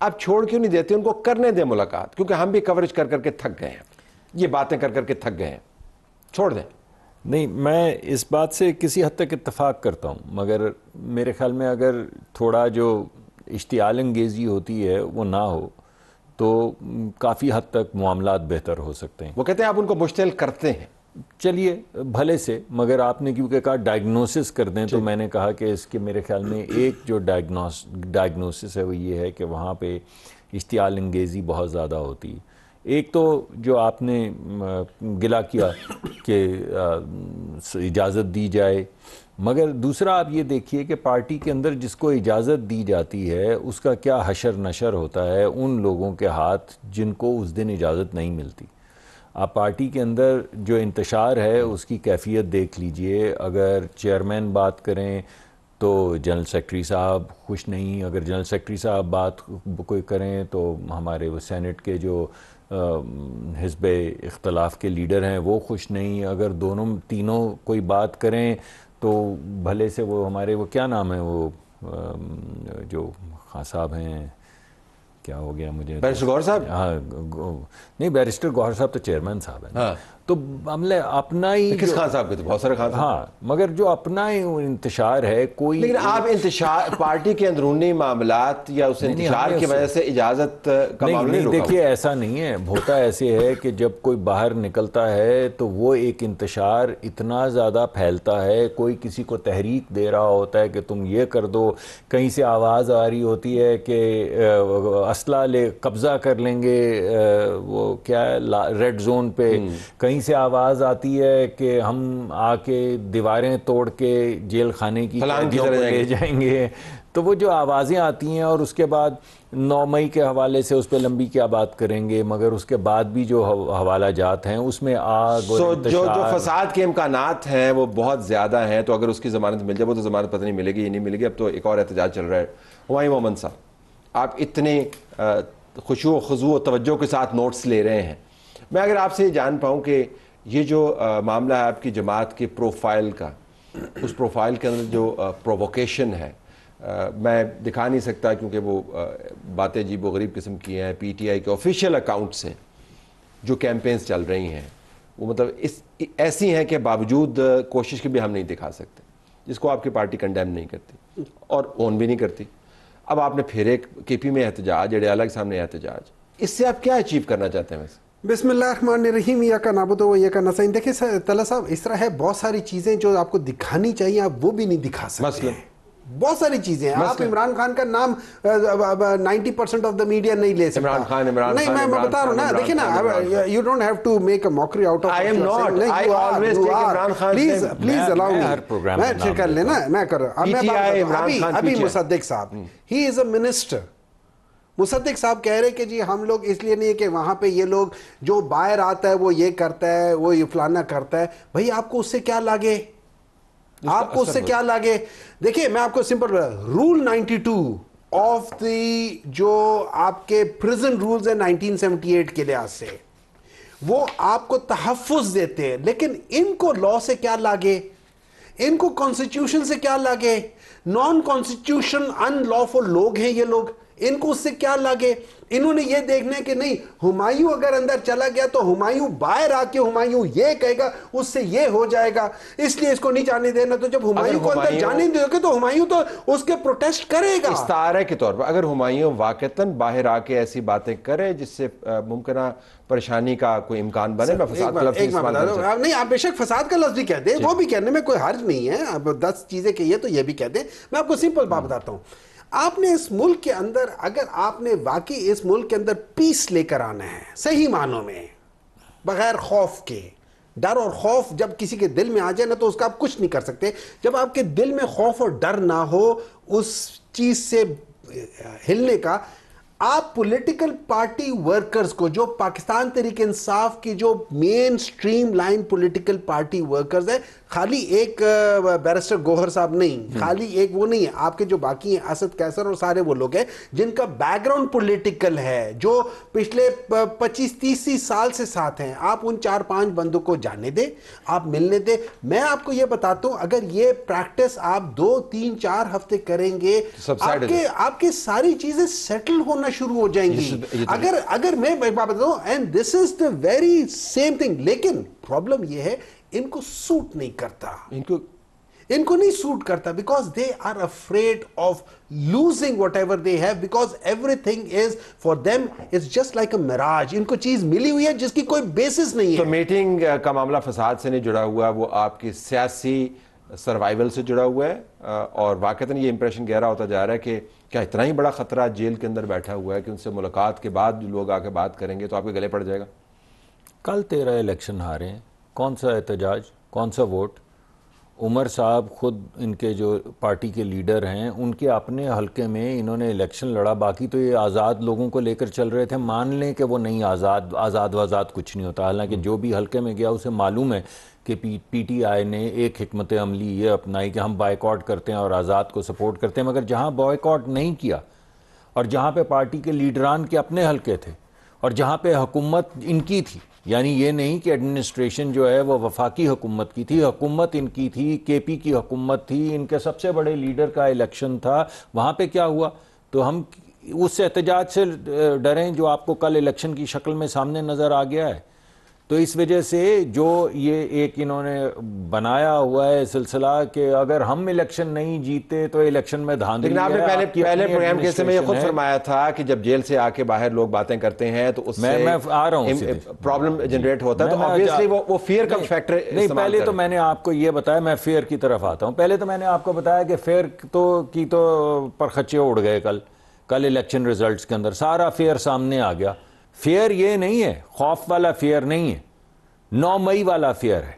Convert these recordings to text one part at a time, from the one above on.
آپ چھوڑ کیوں نہیں دیتے ان کو؟ کرنے دیں ملاقات، کیونکہ ہم بھی کوریج کر کر کے تھک گئے ہیں، یہ باتیں کر کر کے تھک گئے ہیں، چھوڑ دیں۔ نہیں، میں اس بات سے کسی حد تک اتفاق کرتا ہوں، مگر میرے خیال میں اگر تھوڑا جو اشتعال انگیزی ہوتی ہے وہ نہ ہو تو کافی حد تک معاملات بہتر ہو سکتے ہیں۔ وہ کہتے ہیں آپ ان کو مشتعل کرتے ہیں۔ چلیے بھلے سے، مگر آپ نے کیونکہ کہا ڈائگنوسس کر دیں تو میں نے کہا کہ اس کے میرے خیال میں ایک جو ڈائگنوسس ہے وہ یہ ہے کہ وہاں پہ اشتعال انگیزی بہت زیادہ ہوتی ہے۔ ایک تو جو آپ نے گلہ کیا کہ اجازت دی جائے، مگر دوسرا آپ یہ دیکھیے کہ پارٹی کے اندر جس کو اجازت دی جاتی ہے اس کا کیا حشر نشر ہوتا ہے ان لوگوں کے ہاتھ جن کو اس دن اجازت نہیں ملتی۔ آپ پارٹی کے اندر جو انتشار ہے اس کی کیفیت دیکھ لیجئے۔ اگر چیئرمین بات کریں تو جنرل سیکرٹری صاحب خوش نہیں، اگر جنرل سیکرٹری صاحب بات کوئی کریں تو ہمارے وہ سینٹ کے جو حزب اختلاف کے لیڈر ہیں وہ خوش نہیں، اگر تینوں کوئی بات کریں تو بھلے سے وہ ہمارے وہ کیا نام ہے وہ جو خان صاحب ہیں، کیا ہو گیا مجھے، بیرسٹر گوہر صاحب؟ ہاں نہیں، بیرسٹر گوہر صاحب تو چیئرمین صاحب ہیں۔ ہاں تو عملے اپنا ہی کس خان صاحب کے تو بہت سارے خان صاحب، ہاں، مگر جو اپنا ہی انتشار ہے کوئی، لیکن آپ انتشار پارٹی کے اندرونی معاملات یا اس انتشار کی وجہ سے اجازت کا معاملہ نہیں روکا؟ دیکھیے ایسا نہیں ہے، ہوتا ایسے ہے کہ جب کوئی باہر نکلتا ہے تو وہ ایک انتشار اتنا زیادہ پھیلتا ہے، کوئی کسی کو تحریک دے رہا ہوتا ہے کہ تم یہ کر دو، کہیں سے آواز آ رہی ہوتی ہے کہ اسلحہ قبضہ کر لیں گے وہ کیا ہے ریڈ زون پہ، کہیں سے آواز آتی ہے کہ ہم آ کے دیواریں توڑ کے جیل خانے کی قیدیوں کو لے جائیں گے۔ تو وہ جو آوازیں آتی ہیں، اور اس کے بعد 9 مئی کے حوالے سے اس پہ لمبی کیا بات کریں گے، مگر اس کے بعد بھی جو حوالہ جات ہیں اس میں آگ اور جو فساد کے امکانات ہیں وہ بہت زیادہ ہیں، تو اگر اس کی ضمانت مل جائے، وہ تو ضمانت پتہ نہیں ملے گی یا نہیں ملے گی۔ اب تو ایک اور احتجاج چل رہا ہے۔ ہمایوں مومن صاحب، آپ اتنے خشوع و خضوع و توجہ کے ساتھ نوٹس لے رہے ہیں، میں اگر آپ سے یہ جان پاؤں کہ یہ جو معاملہ ہے آپ کی جماعت کے پروفائل کا، اس پروفائل کے اندر جو پروووکیشن ہے، میں دکھا نہیں سکتا کیونکہ وہ باتیں عجیب و غریب قسم کی ہیں، پی ٹی آئی کے آفیشیل اکاؤنٹ سے جو کیمپینز چل رہی ہیں وہ مطلب ایسی ہیں کہ باوجود کوشش کے بھی ہم نہیں دکھا سکتے، جس کو آپ کی پارٹی کنڈیم نہیں کرتی اور اون بھی نہیں کرتی۔ اب آپ نے پھر ایک کے پی میں احتجاج، الگ سامنے احتجاج، اس سے آپ کیا اچیو کرنا چاہتے ہیں؟ ویسے بسم اللہ الرحمن الرحیم، یا کا نعبد و یا کا نستعین۔ دیکھیں طلعت صاحب، اس طرح ہے بہت ساری چیزیں جو آپ کو دکھانی چاہیے، آپ وہ بھی نہیں دکھا سکتے۔ مثلا بہت ساری چیزیں ہیں، آپ عمران خان کا نام 90% آف دا میڈیا نہیں لے سکتا۔ عمران خان نہیں، میں بتا رہا ہوں نا، دیکھیں نا، you don't have to make a mockery out of it. I am not. I always take Imran Khan سے، please allow me. میں کر لینا، میں کر ابھی مصدق صاحب، he is a minister. مصدق صاحب کہہ رہے کہ جی ہم لوگ اس لیے نہیں ہے کہ وہاں پہ یہ لوگ جو باہر آتا ہے وہ یہ کرتا ہے، وہ یہ فلانا کرتا ہے۔ بھائی آپ کو اس سے کیا لگے؟ آپ کو اس سے کیا لگے؟ دیکھیں میں آپ کو سمپل رول 92 آف دی جو آپ کے پریزن رولز ہیں 1978 کے لحاظ سے، وہ آپ کو تحفظ دیتے ہیں، لیکن ان کو لا سے کیا لگے؟ ان کو کانسٹیٹیوشن سے کیا لگے؟ نان کانسٹیٹیوشن ان لافل لوگ ہیں یہ لوگ، ان کو اس سے کیا لگے؟ انہوں نے یہ دیکھنا ہے کہ نہیں، ہمایوں اگر اندر چلا گیا تو ہمایوں باہر آ کے ہمایوں یہ کہے گا، اس سے یہ ہو جائے گا، اس لیے اس کو نہیں جانے دینا۔ تو جب ہمایوں کو اندر جانے دے گے تو ہمایوں تو اس کے پروٹیسٹ کرے گا۔ استعارے کے طور پر اگر ہمایوں واقعتاً باہر آ کے ایسی باتیں کرے جس سے ممکنہ پریشانی کا کوئی امکان بنے، میں فساد کا لفظ استعمال کر سکتا ہوں۔ نہیں، آپ بے شک فساد کا لفظ بھی کہہ دیں، وہ بھی کہنے میں کوئی حرج نہیں ہے، اب 10 چیزیں کہیے تو یہ بھی کہہ دیں۔ میں آپ کو سمپل بات بتاتا ہوں، آپ نے اس ملک کے اندر، اگر آپ نے واقعی اس ملک کے اندر پیس لے کر آنا ہے صحیح معنوں میں، بغیر خوف کے، ڈر اور خوف جب کسی کے دل میں آ جائے نا تو اس کا آپ کچھ نہیں کر سکتے۔ جب آپ کے دل میں خوف اور ڈر نہ ہو اس چیز سے ہلنے کا، آپ پولیٹیکل پارٹی ورکرز کو، جو پاکستان تحریک انصاف کی جو main stream line political party workers ہیں، خالی ایک بیرسٹر گوہر صاحب نہیں, خالی ایک وہ نہیں ہے, آپ کے جو باقی ہیں اسد کیسر اور سارے وہ لوگ ہیں جن کا بیک گراؤنڈ پولیٹیکل ہے, جو پچھلے 25-30 سال سے ساتھ ہیں. آپ ان 4-5 بندوں کو جانے دیں, آپ ملنے دیں. میں آپ کو یہ بتاتا ہوں, اگر یہ پریکٹس آپ 2-3-4 ہفتے کریں گے, آپ کے ساری چیزیں سیٹل ہونا شروع ہو جائیں گی. اگر میں بات بتاؤں, and this is the very same thing. لیکن پرابلم یہ ہے ان کو سوٹ نہیں کرتا, ان کو نہیں سوٹ کرتا, because they are afraid of losing whatever they have, because everything is for them is just like a mirage. ان کو چیز ملی ہوئی ہے جس کی کوئی بیسس نہیں ہے. تو میٹنگ کا معاملہ فساد سے نہیں جڑا ہوا, وہ آپ کی سیاسی سروائیول سے جڑا ہوا ہے, اور واقعتاً یہ امپریشن گہرا ہوتا جا رہا ہے کہ کیا اتنا ہی بڑا خطرہ جیل کے اندر بیٹھا ہوا ہے کہ ان سے ملاقات کے بعد جو لوگ آ کے بات کریں گے تو آپ کے گلے پڑ جائے گا. کل 13 الیکشن ہارے ہیں, کون سا احتجاج, کون سا ووٹ؟ عمر صاحب خود ان کے جو پارٹی کے لیڈر ہیں, ان کے اپنے حلقے میں انہوں نے الیکشن لڑا, باقی تو یہ آزاد لوگوں کو لے کر چل رہے تھے. مان لیں کہ وہ نہیں, آزاد کچھ نہیں ہوتا, حالانکہ جو بھی حلقے میں گیا اسے معلوم ہے کہ پی ٹی آئی نے ایک حکمت عملی یہ اپنائی کہ ہم بائیکاٹ کرتے ہیں اور آزاد کو سپورٹ کرتے ہیں. مگر جہاں بائیکاٹ نہیں کیا اور جہاں پہ پارٹی کے لیڈران کے اپنے حلقے تھے اور جہاں پہ حکومت ان کی تھی, یعنی یہ نہیں کہ ایڈمنسٹریشن جو ہے وہ وفاقی حکومت کی تھی, حکومت ان کی تھی, کے پی کی حکومت تھی, ان کے سب سے بڑے لیڈر کا الیکشن تھا, وہاں پہ کیا ہوا؟ تو ہم اس احتجاج سے ڈریں جو آپ کو کل الیکشن کی شکل میں سامنے نظر آ گیا ہے. تو اس وجہ سے جو یہ ایک انہوں نے بنایا ہوا ہے سلسلہ کہ اگر ہم الیکشن نہیں جیتے تو الیکشن میں دھاندلی ہے. لیکن آپ نے پہلے پروگرام کے میں یہ خود فرمایا تھا کہ جب جیل سے آ کے باہر لوگ باتیں کرتے ہیں تو اس سے میں آ رہا ہوں پرابلم جنریٹ ہوتا ہے, تو obviously وہ فیئر کا فیکٹر نہیں. پہلے تو میں نے آپ کو یہ بتایا, میں فیئر کی طرف آتا ہوں. پہلے تو میں نے آپ کو بتایا کہ فیئر تو پرخچے اڑ گئے کل الیکشن ریزلٹس کے اندر, سارا فیئر سامنے آ گیا. فیئر یہ نہیں ہے, خوف والا فیئر نہیں ہے, 9 مئی والا فیئر ہے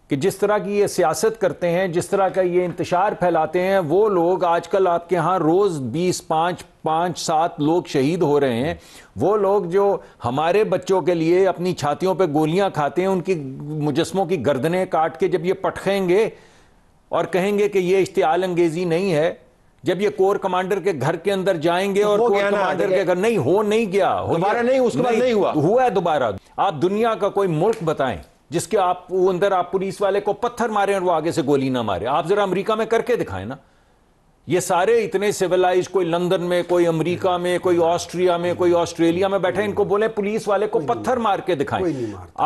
کہ جس طرح کی یہ سیاست کرتے ہیں, جس طرح کا یہ انتشار پھیلاتے ہیں, وہ لوگ آج کل آپ کے ہاں روز 5-7 لوگ شہید ہو رہے ہیں. وہ لوگ جو ہمارے بچوں کے لیے اپنی چھاتیوں پہ گولیاں کھاتے ہیں, ان کی مجسموں کی گردنیں کاٹ کے جب یہ پٹخیں گے اور کہیں گے کہ یہ اشتعال انگیزی نہیں ہے, جب یہ کور کمانڈر کے گھر کے اندر جائیں گے اور کور کمانڈر کے گھر نہیں گیا دوبارہ نہیں, اس کے بعد نہیں ہوا ہے دوبارہ. آپ دنیا کا کوئی ملک بتائیں جس کے آپ اندر آپ پولیس والے کو پتھر ماریں اور وہ آگے سے گولی نہ مارے. آپ ذرا امریکہ میں کر کے دکھائیں نا. یہ سارے اتنے سیولائز, کوئی لندن میں, کوئی امریکہ میں, کوئی آسٹریا میں, کوئی آسٹریلیا میں بیٹھے, ان کو بولیں پولیس والے کو پتھر مار کے دکھائیں,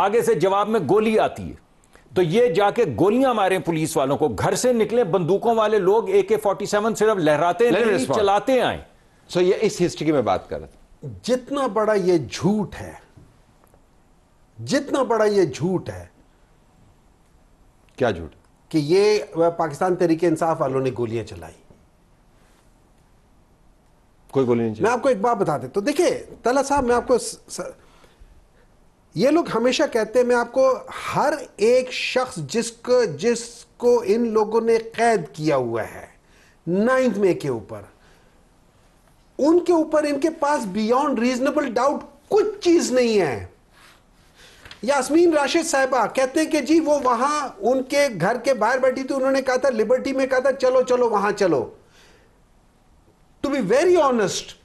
آگے سے جواب میں گولی آتی ہے. تو یہ جا کے گولیاں ماریں پولیس والوں کو, گھر سے نکلے بندوقوں والے لوگ AK-47 صرف لہراتے نہیں چلاتے آئیں. سو یہ اس ہسٹری کی میں بات کر رہا تھا. جتنا بڑا یہ جھوٹ ہے, جتنا بڑا یہ جھوٹ ہے. کیا جھوٹ؟ کہ یہ پاکستان تحریک انصاف والوں نے گولیاں چلائی. کوئی گولی نہیں چلائی. میں آپ کو ایک بات بتا دیتا ہوں. دیکھیں طلعت صاحب, میں آپ کو یہ لوگ ہمیشہ کہتے ہیں, میں آپ کو ہر ایک شخص جس کو ان لوگوں نے قید کیا ہوا ہے 9 مئی کے اوپر, ان کے اوپر ان کے پاس بیونڈ ریزنیبل ڈاؤٹ کچھ چیز نہیں ہے. یاسمین راشد صاحبہ کہتے ہیں کہ جی وہ وہاں ان کے گھر کے باہر بیٹھی تھی, انہوں نے کہا تھا لبرٹی میں, کہا تھا چلو وہاں چلو. ٹو بی ویری آنےسٹ,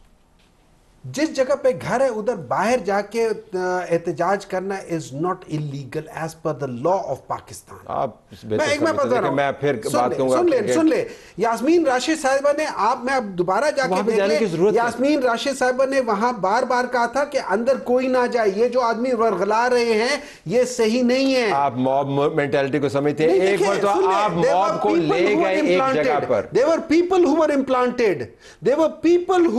جس جگہ پہ گھر ہے ادھر باہر جا کے احتجاج کرنا is not illegal as per the law of Pakistan. میں بتا رہا ہوں, سن لے. یاسمین راشد صاحبہ نے, میں اب دوبارہ جا کے دیکھ لیں, یاسمین راشد صاحبہ نے وہاں بار بار کہا تھا کہ اندر کوئی نہ جائے, یہ جو آدمی ورغلا رہے ہیں یہ صحیح نہیں ہے. آپ موب مینٹیلٹی کو سمجھتے ہیں. ایک بار تو آپ موب کو لے گئے ایک جگہ پر. There were people who were implanted. There were people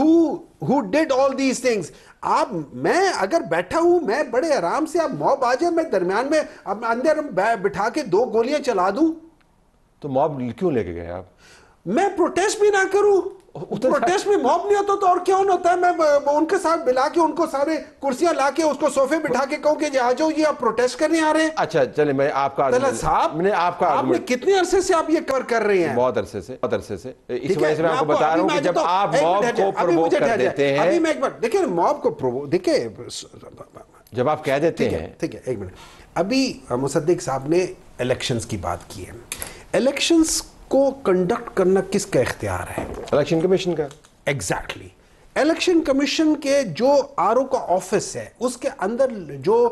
who did all these things. آپ, میں اگر بیٹھا ہوں, میں بڑے آرام سے, آپ موب آ جائے, میں درمیان میں اندر بٹھا کے 2 گولیاں چلا دوں. تو موب کیوں لے کے گئے آپ؟ میں پروٹیسٹ بھی نہ کروں. پروٹیسٹ میں موب نہیں ہوتا تو اور کیا ہوتا ہے؟ میں ان کے ساتھ ملا کے ان کو سارے کرسیاں لا کے اس کو صوفے بٹھا کے کہوں کہ آ جاؤ, یہ آپ پروٹیسٹ کرنے آ رہے ہیں. اچھا چلے, میں آپ کا آپ نے کتنے عرصے سے آپ یہ کر رہے ہیں؟ بہت عرصے سے. اس وجہ سے میں آپ کو بتا رہا ہوں کہ جب آپ موب کو پرووک کر دیتے ہیں, ابھی میں ایک بار دیکھیں موب کو دیکھیں جب آپ کہہ دیتے ہیں, ٹھیک ہے ایک منٹ, ابھی مصدق صاحب نے الیکشنز کی بات کی ہے. الیکشنز کو کنڈکٹ کرنا کس کا اختیار ہے؟ الیکشن کمیشن کا. ایگزیکٹلی. الیکشن کمیشن کے جو آر او کا آفس ہے اس کے اندر جو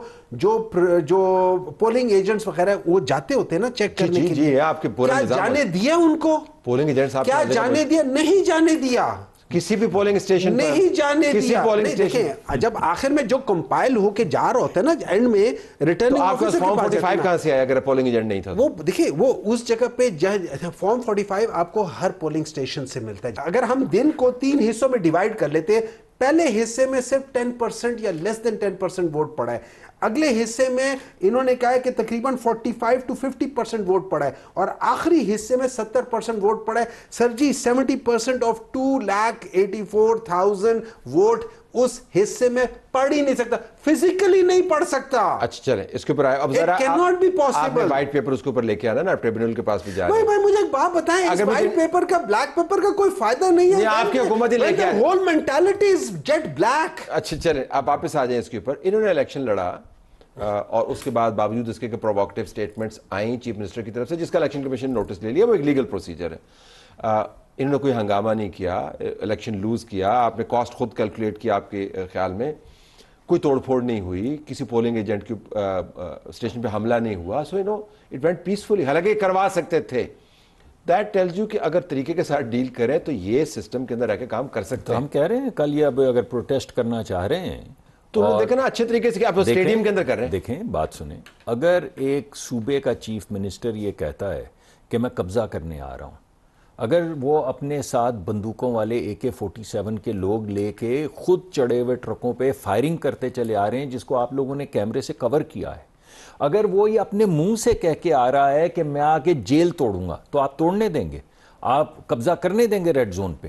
پولنگ ایجنٹس وغیرہ وہ جاتے ہوتے ہیں نا چیک کرنے کے لیے. آپ کے پورا کیا جانے دیا ان کو؟ پولنگ ایجنٹس کیا جانے دیا؟ نہیں جانے دیا. کسی بھی پولنگ اسٹیشن نہیں جانے دیا. دیکھیں جب آخر میں جو کمپائل ہو کے جا رہا ہوتا ہے نا اینڈ میں ریٹرننگ آفیسر کے پاس فارم 45 کہاں سے آیا اگر پولنگ ایجنٹ نہیں تھا؟ وہ دیکھیں وہ اس جگہ پہ فارم 45 آپ کو ہر پولنگ اسٹیشن سے ملتا ہے. اگر ہم دن کو 3 حصوں میں ڈیوائیڈ کر لیتے ہیں، پہلے حصے میں صرف 10% یا لیس دین 10% ووٹ پڑا ہے، اگلے حصے میں انہوں نے کہا ہے کہ تقریباً 45 to 50% ووٹ پڑا ہے، اور آخری حصے میں 70% ووٹ پڑا ہے. سر جی 70% آف 2,84,000 ووٹ اس حصے میں پڑھ ہی نہیں سکتا، فزیکلی نہیں پڑھ سکتا. اچھا چلیں اس کے اوپر آئے. اب ذرا آپ نے وائٹ پیپر اس کے اوپر لے کے آنا نا، ٹریبیونل کے پاس بھی جا رہے ہیں. بھائی مجھے ایک بات بتائیں، اس وائٹ پیپر کا بلیک پیپر کا کوئی فائدہ نہیں ہے. آپ کی حکومت ہی لے کے آئے. ہول مینٹالٹی از جیٹ بلیک. اچھا چلیں آپ واپس آ جائیں اس کے اوپر. انہوں نے الیکشن لڑا اور اس کے بعد باوجود اس کے کہ پرووکیٹو سٹیٹمنٹس آئیں چیف منسٹر کی طرف سے، جس کا الیکشن کمیشن نے نوٹس لے لیا، وہ ایک لیگل پروسیجر ہے. انہوں نے کوئی ہنگامہ نہیں کیا، الیکشن لوز کیا. آپ نے کاسٹ خود کیلکولیٹ کیا، آپ کے خیال میں کوئی توڑ پھوڑ نہیں ہوئی، کسی پولنگ ایجنٹ کی اسٹیشن پہ حملہ نہیں ہوا. So it went peacefully. حالانکہ یہ کروا سکتے تھے. دیٹ ٹیلز یو کہ اگر طریقے کے ساتھ ڈیل کریں تو یہ سسٹم کے اندر رہ کے کام کر سکتے ہیں. ہم کہہ رہے ہیں کل یہ اب اگر پروٹیسٹ کرنا چاہ رہے ہیں تو دیکھیں نا اچھے طریقے سے کہ آپ اسٹیڈیم کے اندر کر رہے ہیں. دیکھیں بات سنیں، اگر ایک صوبے کا چیف منسٹر یہ کہتا ہے کہ میں قبضہ کرنے آ رہا ہوں، اگر وہ اپنے ساتھ بندوقوں والے AK-47 کے لوگ لے کے خود چڑھے ہوئے ٹرکوں پہ فائرنگ کرتے چلے آ رہے ہیں، جس کو آپ لوگوں نے کیمرے سے کور کیا ہے، اگر وہ یہ اپنے منہ سے کہہ کے آ رہا ہے کہ میں آ کے جیل توڑوں گا، تو آپ توڑنے دیں گے؟ آپ قبضہ کرنے دیں گے ریڈ زون پہ؟